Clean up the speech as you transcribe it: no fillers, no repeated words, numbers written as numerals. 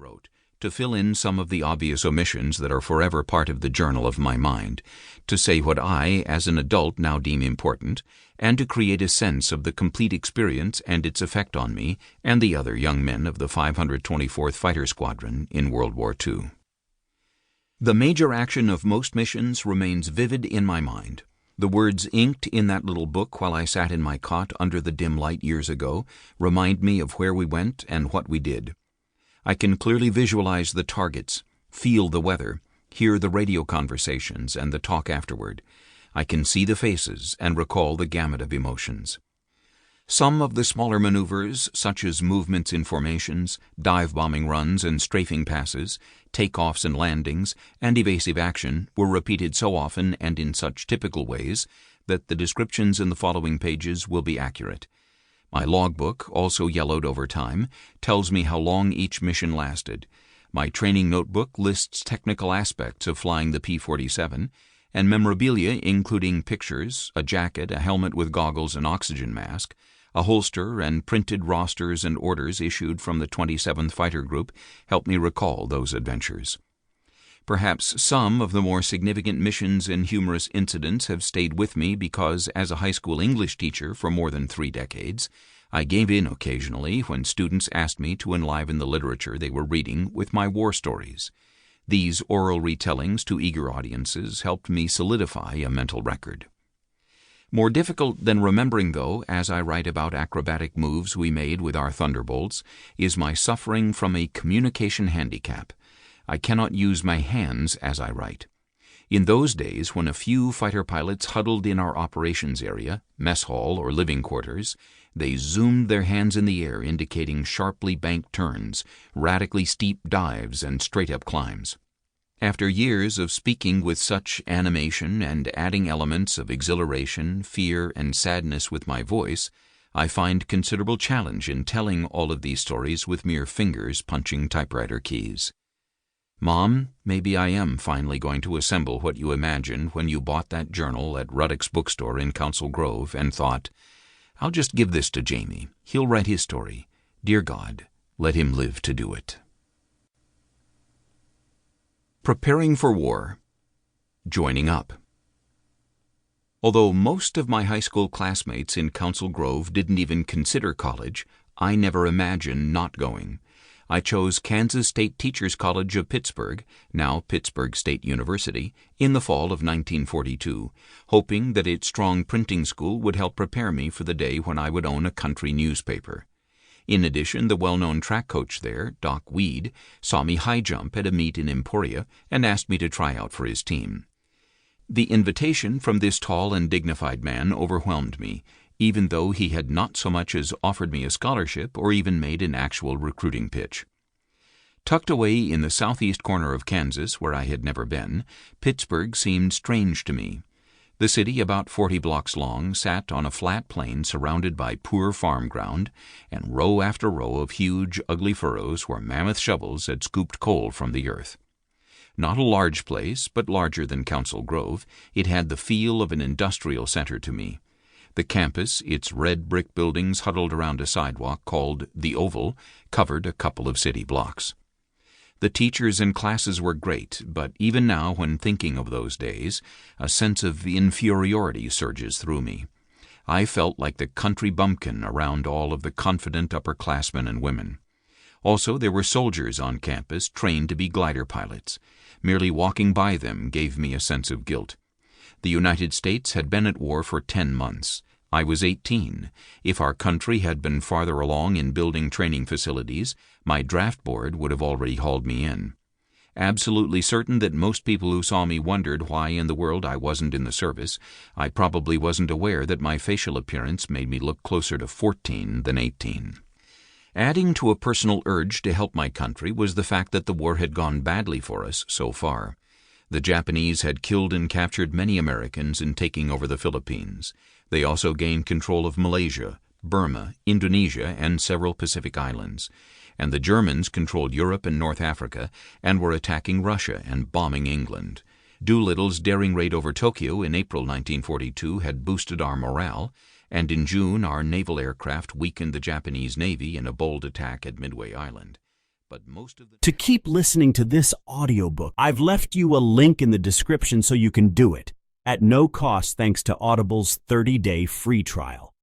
wrote, to fill in some of the obvious omissions that are forever part of the journal of my mind, to say what I, as an adult, now deem important, and to create a sense of the complete experience and its effect on me and the other young men of the 524th Fighter Squadron in World War II. The major action of most missions remains vivid in my mind. The words inked in that little book while I sat in my cot under the dim light years ago remind me of where we went and what we did. I can clearly visualize the targets, feel the weather, hear the radio conversations and the talk afterward. I can see the faces and recall the gamut of emotions. Some of the smaller maneuvers, such as movements in formations, dive-bombing runs and strafing passes, takeoffs and landings, and evasive action, were repeated so often and in such typical ways that the descriptions in the following pages will be accurate. My logbook, also yellowed over time, tells me how long each mission lasted. My training notebook lists technical aspects of flying the P-47, and memorabilia including pictures, a jacket, a helmet with goggles and oxygen mask, a holster, and printed rosters and orders issued from the 27th Fighter Group help me recall those adventures. Perhaps some of the more significant missions and humorous incidents have stayed with me because, as a high school English teacher for more than 3 decades, I gave in occasionally when students asked me to enliven the literature they were reading with my war stories. These oral retellings to eager audiences helped me solidify a mental record. More difficult than remembering, though, as I write about acrobatic moves we made with our Thunderbolts, is my suffering from a communication handicap. I cannot use my hands as I write. In those days, when a few fighter pilots huddled in our operations area, mess hall, or living quarters, they zoomed their hands in the air, indicating sharply banked turns, radically steep dives, and straight-up climbs. After years of speaking with such animation and adding elements of exhilaration, fear, and sadness with my voice, I find considerable challenge in telling all of these stories with mere fingers punching typewriter keys. Mom, maybe I am finally going to assemble what you imagined when you bought that journal at Ruddock's bookstore in Council Grove and thought, I'll just give this to Jamie. He'll write his story. Dear God, let him live to do it. Preparing for war. Joining up. Although most of my high school classmates in Council Grove didn't even consider college, I never imagined not going. I chose Kansas State Teachers College of Pittsburgh, now Pittsburgh State University, in the fall of 1942, hoping that its strong printing school would help prepare me for the day when I would own a country newspaper. In addition, the well-known track coach there, Doc Weed, saw me high jump at a meet in Emporia and asked me to try out for his team. The invitation from this tall and dignified man overwhelmed me, even though he had not so much as offered me a scholarship or even made an actual recruiting pitch. Tucked away in the southeast corner of Kansas, where I had never been, Pittsburgh seemed strange to me. The city, about 40 blocks long, sat on a flat plain surrounded by poor farm ground, and row after row of huge, ugly furrows where mammoth shovels had scooped coal from the earth. Not a large place, but larger than Council Grove, it had the feel of an industrial center to me. The campus, its red brick buildings huddled around a sidewalk called the Oval, covered a couple of city blocks. The teachers and classes were great, but even now, when thinking of those days, a sense of inferiority surges through me. I felt like the country bumpkin around all of the confident upperclassmen and women. Also, there were soldiers on campus trained to be glider pilots. Merely walking by them gave me a sense of guilt. The United States had been at war for 10 months. I was 18. If our country had been farther along in building training facilities, my draft board would have already hauled me in. Absolutely certain that most people who saw me wondered why in the world I wasn't in the service, I probably wasn't aware that my facial appearance made me look closer to 14 than 18. Adding to a personal urge to help my country was the fact that the war had gone badly for us so far. The Japanese had killed and captured many Americans in taking over the Philippines. They also gained control of Malaysia, Burma, Indonesia, and several Pacific islands. And the Germans controlled Europe and North Africa and were attacking Russia and bombing England. Doolittle's daring raid over Tokyo in April 1942 had boosted our morale, and in June our naval aircraft weakened the Japanese Navy in a bold attack at Midway Island. but most of the... To keep listening to this audiobook, I've left you a link in the description so you can do it, at no cost thanks to Audible's 30-day free trial.